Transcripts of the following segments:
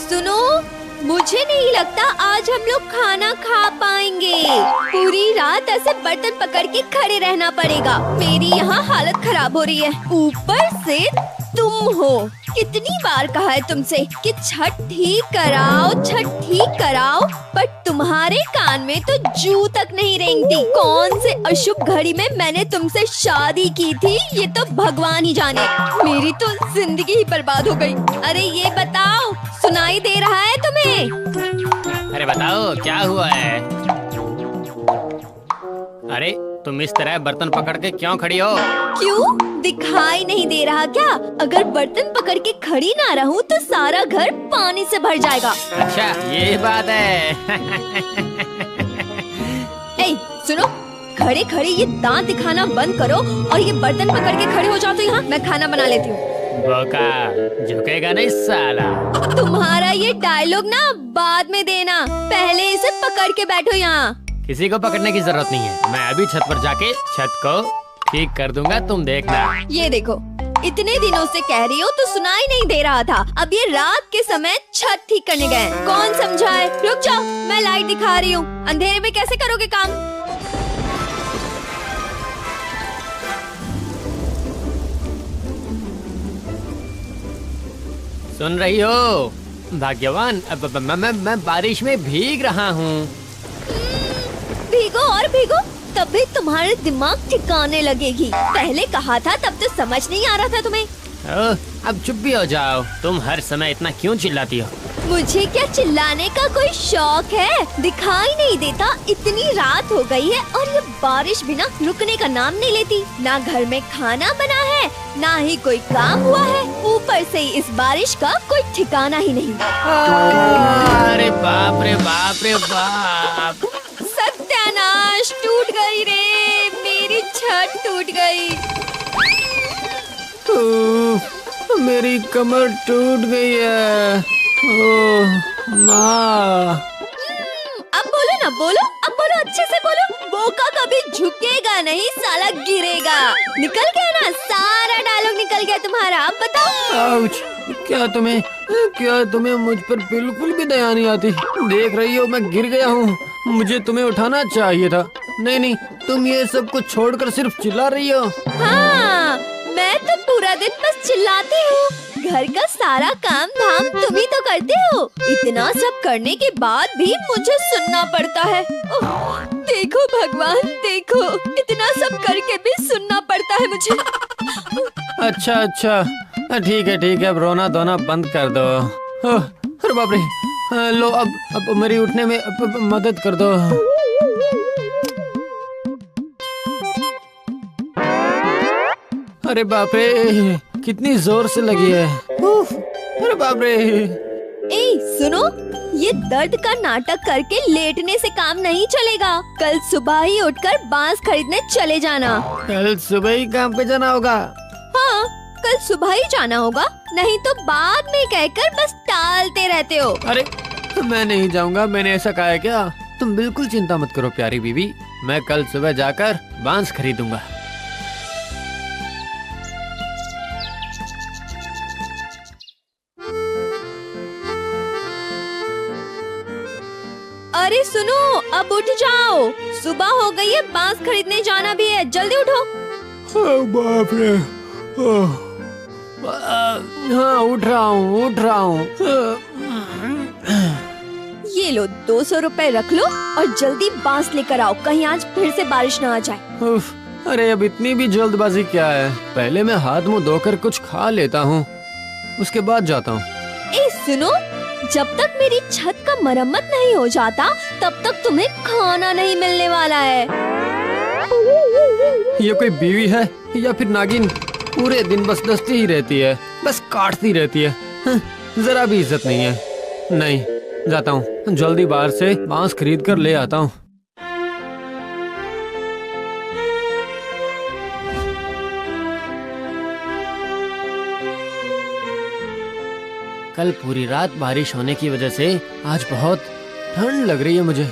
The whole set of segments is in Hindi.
सुनो, मुझे नहीं लगता आज हम लोग खाना खा पाएंगे। पूरी रात ऐसे बर्तन पकड़ के खड़े रहना पड़ेगा। मेरी यहाँ हालत खराब हो रही है, ऊपर से तुम हो। कितनी बार कहा है तुमसे कि छत ठीक कराओ, छत ठीक कराओ, पर तुम्हारे कान में तो जू तक नहीं रेंगती। कौन से अशुभ घड़ी में मैंने तुमसे शादी की थी, ये तो भगवान ही जाने। मेरी तो जिंदगी ही बर्बाद हो गई। अरे ये बताओ, सुनाई दे रहा है तुम्हें? अरे बताओ क्या हुआ है? अरे तुम इस तरह बर्तन पकड़ के क्यों खड़ी हो? क्यों, दिखाई नहीं दे रहा क्या? अगर बर्तन पकड़ के खड़ी ना रहूं तो सारा घर पानी से भर जाएगा। अच्छा ये बात है। ए, सुनो, खड़े खड़े ये दांत दिखाना बंद करो और ये बर्तन पकड़ के खड़े हो जाओ तो यहाँ मैं खाना बना लेती हूँ। बोका झुकेगा नहीं साला। तुम्हारा ये डायलॉग ना बाद में देना, पहले इसे पकड़ के बैठो यहाँ। किसी को पकड़ने की जरूरत नहीं है, मैं अभी छत पर जाके छत को ठीक कर दूंगा, तुम देखना। ये देखो, इतने दिनों से कह रही हो तो सुनाई नहीं दे रहा था। अब ये रात के समय छत ठीक करने गए, कौन समझाए? रुक जाओ, मैं लाइट दिखा रही हूँ। अंधेरे में कैसे करोगे काम? सुन रही हो भाग्यवान, अब मैं बारिश में भीग रहा हूँ। भीगो और भीगो, तभी तुम्हारे दिमाग ठिकाने लगेगी। पहले कहा था तब तो समझ नहीं आ रहा था तुम्हें। अब चुप भी हो जाओ, तुम हर समय इतना क्यों चिल्लाती हो? मुझे क्या चिल्लाने का कोई शौक है? दिखाई नहीं देता, इतनी रात हो गई है और ये बारिश बिना रुकने का नाम नहीं लेती। ना घर में खाना बना है, ना ही कोई काम हुआ है, ऊपर से इस बारिश का कोई ठिकाना ही नहीं। अरे बाप रे बाप रे बाप, सत्यानाश, टूट गई रे, मेरी छत टूट गई। मेरी कमर टूट गई है। ओह माँ। अब बोलो ना, बोलो, अब बोलो, अच्छे से बोलो। बोका कभी झुकेगा नहीं, साला गिरेगा। निकल गया ना, सारा डायलॉग निकल गया तुम्हारा। अब बताओ। आउच, क्या तुम्हें मुझ पर बिल्कुल भी दया नहीं आती? देख रही हो मैं गिर गया हूँ, मुझे तुम्हें उठाना चाहिए था। नहीं, तुम ये सब कुछ छोड़कर सिर्फ चिल्ला रही हो। हाँ, मैं तो पूरा दिन बस चिल्लाती हूँ। घर का सारा काम धाम तुम ही तो करते हो। इतना सब करने के बाद भी मुझे सुनना पड़ता है। ओह, देखो भगवान, देखो, इतना सब करके भी सुनना पड़ता है मुझे। अच्छा, ठीक है, अब रोना धोना बंद कर दो। अरे बाप रे, लो अब मेरी उठने में मदद कर दो। अरे बाप रे, कितनी जोर से लगी है। अरे बाप रे। ए सुनो, ये दर्द का नाटक करके लेटने से काम नहीं चलेगा। कल सुबह ही उठकर बांस खरीदने चले जाना। कल सुबह ही काम पे जाना होगा? हाँ, कल सुबह ही जाना होगा, नहीं तो बाद में कहकर बस टालते रहते हो। अरे मैं नहीं जाऊंगा, मैंने ऐसा कहा है क्या? तुम बिल्कुल चिंता मत करो प्यारी बीवी, मैं कल सुबह जाकर बांस खरीदूंगा। अरे सुनो, अब उठ जाओ, सुबह हो गई है, बांस खरीदने जाना भी है, जल्दी उठो। बाप रे। हाँ उठ रहा हूँ। ये लो 200 रुपए रख लो और जल्दी बांस लेकर आओ, कहीं आज फिर से बारिश ना आ जाए। अरे अब इतनी भी जल्दबाजी क्या है? पहले मैं हाथ मुंह धोकर कुछ खा लेता हूँ, उसके बाद जाता हूँ। ए सुनो, जब तक मेरी छत का मरम्मत नहीं हो जाता तब तक तुम्हें खाना नहीं मिलने वाला है। ये कोई बीवी है या फिर नागिन? पूरे दिन बस डसती ही रहती है, बस काटती रहती है, जरा भी इज्जत नहीं है। नहीं, जाता हूँ, जल्दी बाहर से बांस खरीद कर ले आता हूँ। कल पूरी रात बारिश होने की वजह से आज बहुत ठंड लग रही है मुझे।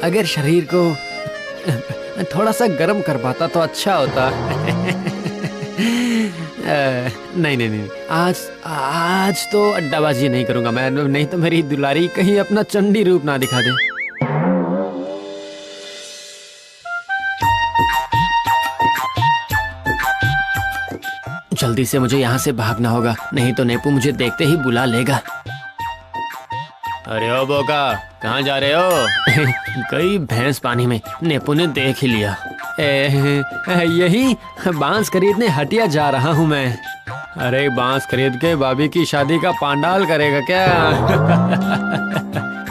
अगर शरीर को थोड़ा सा गर्म कर पाता तो अच्छा होता। नहीं नहीं नहीं, आज आज तो अड्डाबाजी नहीं करूंगा मैं, नहीं तो मेरी दुलारी कहीं अपना चंडी रूप ना दिखा दे। जल्दी से मुझे यहाँ से भागना होगा, नहीं तो नेपू मुझे देखते ही बुला लेगा। अरे ओ बोका, कहाँ जा रहे हो? गई भैंस पानी में, नेपू ने देख ही लिया। यही बांस खरीदने हटिया जा रहा हूँ मैं। अरे बांस खरीद के भाभी की शादी का पंडाल करेगा क्या?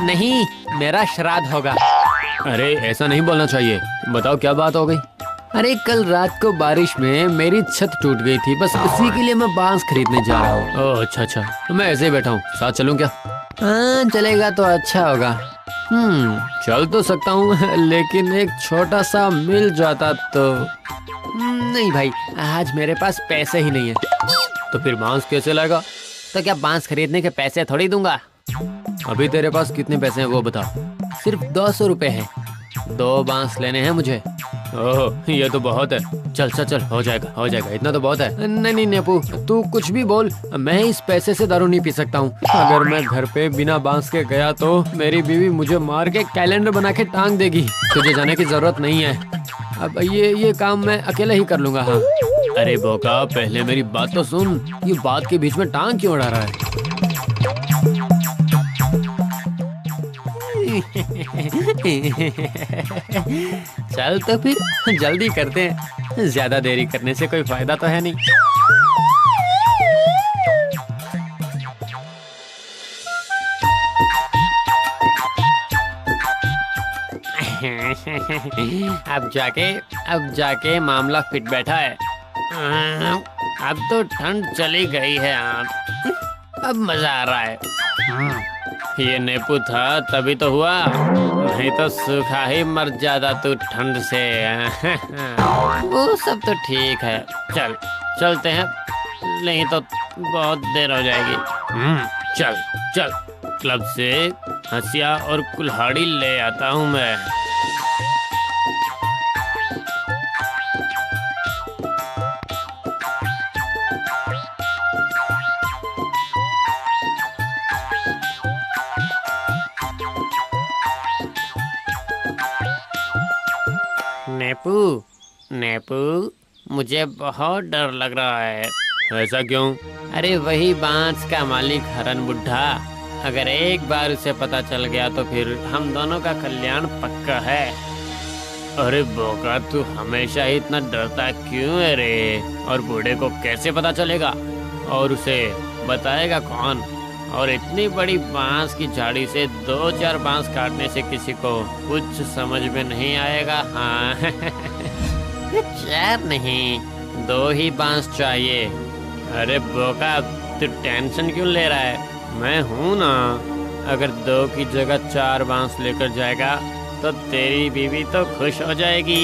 नहीं, मेरा श्राद्ध होगा। अरे ऐसा नहीं बोलना चाहिए, बताओ क्या बात हो गई? अरे कल रात को बारिश में मेरी छत टूट गई थी, बस उसी के लिए मैं बांस खरीदने जा रहा हूँ। ओह अच्छा अच्छा, तो मैं ऐसे ही बैठा हूँ, साथ चलूँ क्या? हाँ चलेगा तो अच्छा होगा। चल तो सकता हूँ, लेकिन एक छोटा सा मिल जाता तो। नहीं भाई, आज मेरे पास पैसे ही नहीं है। तो फिर बांस कैसे लाएगा? तो क्या बांस खरीदने के पैसे थोड़ी दूंगा। अभी तेरे पास कितने पैसे हैं वो बता। सिर्फ 200 रुपए है। 2 बांस लेने हैं मुझे। ओह ये तो बहुत है। चल चल चल, हो जाएगा हो जाएगा, इतना तो बहुत है। नहीं नहीं नेपू, तू कुछ भी बोल, मैं इस पैसे से दारू नहीं पी सकता हूँ। अगर मैं घर पे बिना बांस के गया तो मेरी बीवी मुझे मार के कैलेंडर बना के टांग देगी। तुझे जाने की जरूरत नहीं है, अब ये काम मैं अकेला ही कर लूंगा। हाँ अरे बोका, पहले मेरी बात तो सुन, ये बात के बीच में टांग क्यों अड़ा रहा है? चल तो फिर जल्दी करते हैं, ज्यादा देरी करने से कोई फायदा तो है नहीं। अब जाके मामला फिट बैठा है। अब तो ठंड चली गई है, अब मजा आ रहा है। ये नेपू था तभी तो हुआ, नहीं तो सूखा ही मर जाता तू ठंड से। वो सब तो ठीक है, चल चलते हैं, नहीं तो बहुत देर हो जाएगी। चल चल, क्लब से हंसिया और कुल्हाड़ी ले आता हूँ मैं। नेपू नेपू, मुझे बहुत डर लग रहा है। ऐसा क्यों? अरे वही बांस का मालिक हरन बुड्ढा, अगर एक बार उसे पता चल गया तो फिर हम दोनों का कल्याण पक्का है। अरे बोका, तू हमेशा ही इतना डरता क्यों है रे? और बूढ़े को कैसे पता चलेगा? और उसे बताएगा कौन? और इतनी बड़ी बांस की झाड़ी से 2-4 बांस काटने से किसी को कुछ समझ में नहीं आएगा। हाँ 4 नहीं, 2 ही बांस चाहिए। अरे बोका, तू टेंशन क्यों ले रहा है? मैं हूँ ना, अगर 2 की जगह 4 बांस लेकर जाएगा तो तेरी बीवी तो खुश हो जाएगी।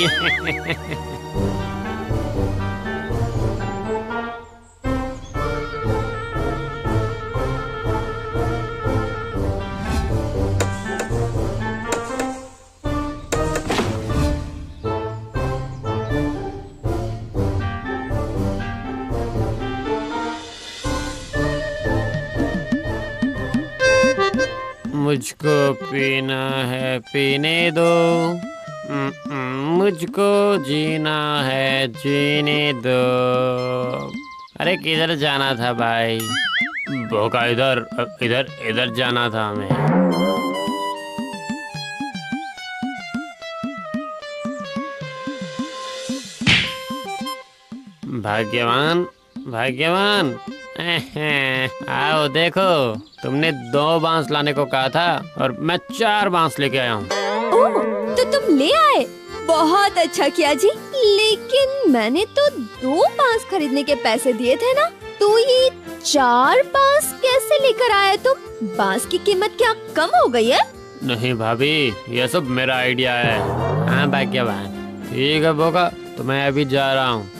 मुझको पीना है, पीने दो। मुझको जीना है, जीने दो। अरे किधर जाना था भाई? बोका, इधर इधर इधर जाना था हमें। भाग्यवान भाग्यवान, आओ देखो, तुमने 2 बांस लाने को कहा था और मैं 4 बांस लेके आया हूँ। तो तुम ले आए, बहुत अच्छा किया जी। लेकिन मैंने तो 2 बांस खरीदने के पैसे दिए थे ना, तो ये 4 बांस कैसे लेकर आए तुम? बांस की कीमत क्या कम हो गई है? नहीं भाभी, ये सब मेरा आइडिया है। हाँ भाग्यवान, ठीक है बोका, तो मैं अभी जा रहा हूँ,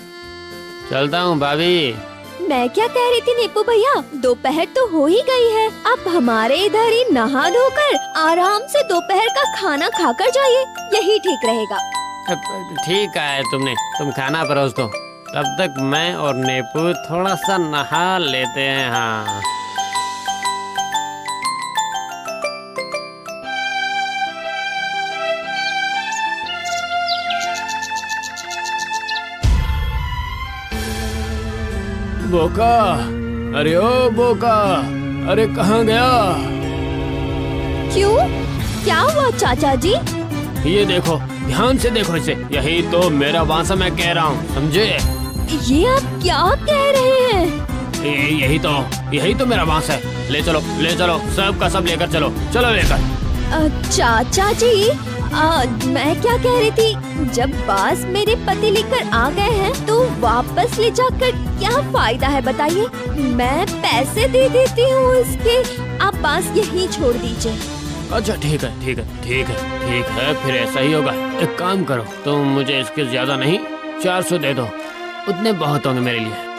चलता हूँ भाभी। मैं क्या कह रही थी नेपू भैया, दोपहर तो हो ही गई है, आप हमारे इधर ही नहा धोकर आराम से दोपहर का खाना खाकर जाइए, यही ठीक रहेगा। ठीक है, तुम खाना परोस दो, तब तक मैं और नेपू थोड़ा सा नहा लेते हैं। हाँ बोका, अरे ओ बोका, अरे कहाँ गया? क्यों, क्या हुआ चाचा जी? ये देखो, ध्यान से देखो इसे, यही तो मेरा बांस है, मैं कह रहा हूँ, समझे? ये आप क्या कह रहे हैं? यही तो मेरा बांस है। ले चलो सब का सब लेकर चलो, चलो लेकर। चाचा जी, मैं क्या कह रही थी, जब बांस मेरे पति लेकर आ गए हैं तो वापस ले जाकर क्या फायदा है बताइए? मैं पैसे दे देती हूँ इसके, आप बांस यहीं छोड़ दीजिए। अच्छा ठीक है, फिर ऐसा ही होगा। एक काम करो, तुम मुझे इसके ज्यादा नहीं 400 दे दो, उतने बहुत होंगे मेरे लिए।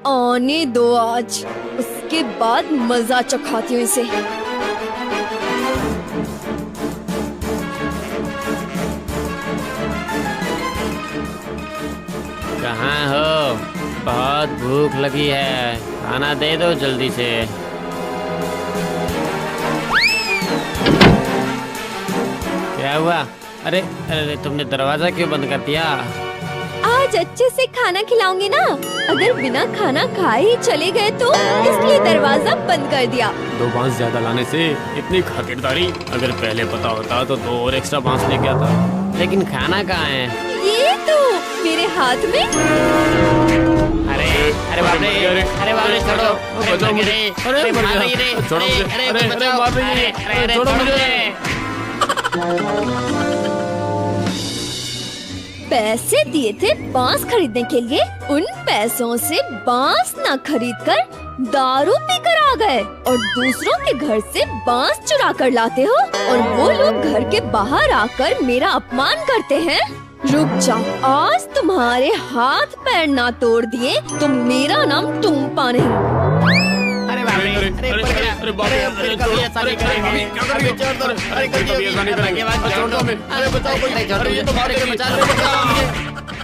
आने दो आज, उसके बाद मजा चखाती हूँ इसे। कहाँ हो? बहुत भूख लगी है, खाना दे दो जल्दी से। क्या हुआ? अरे तुमने दरवाजा क्यों बंद कर दिया? आज अच्छे से खाना खिलाऊंगी ना, अगर बिना खाना खाए ही चले गए तो इसलिए दरवाजा बंद कर दिया। 2 बांस ज्यादा लाने से इतनी खातिरदारी, अगर पहले पता होता तो 2 और एक्स्ट्रा बांस लेके आता। लेकिन खाना कहाँ है? ये तो मेरे हाथ में। अरे बाप रे, छोड़ो, बचाओ मुझे, अरे छोड़ो मुझे, अरे छोड़ो मुझे। पैसे दिए थे बांस खरीदने के लिए, उन पैसों से बांस न खरीदकर दारू पीकर आ गए और दूसरों के घर से बांस चुरा कर लाते हो, और वो लोग घर के बाहर आकर मेरा अपमान करते हैं। रुक जाओ, आज तुम्हारे हाथ पैर ना तोड़ दिए तो मेरा नाम टुम्पा नहीं। अरे बाप रे, अरे बाप रे, ऐसा नहीं करेंगे, अरे कभी ऐसा नहीं करेंगे, छोड़ दो हमें, अरे बचाओ, अरे ये तो मारेंगे, बचाओ।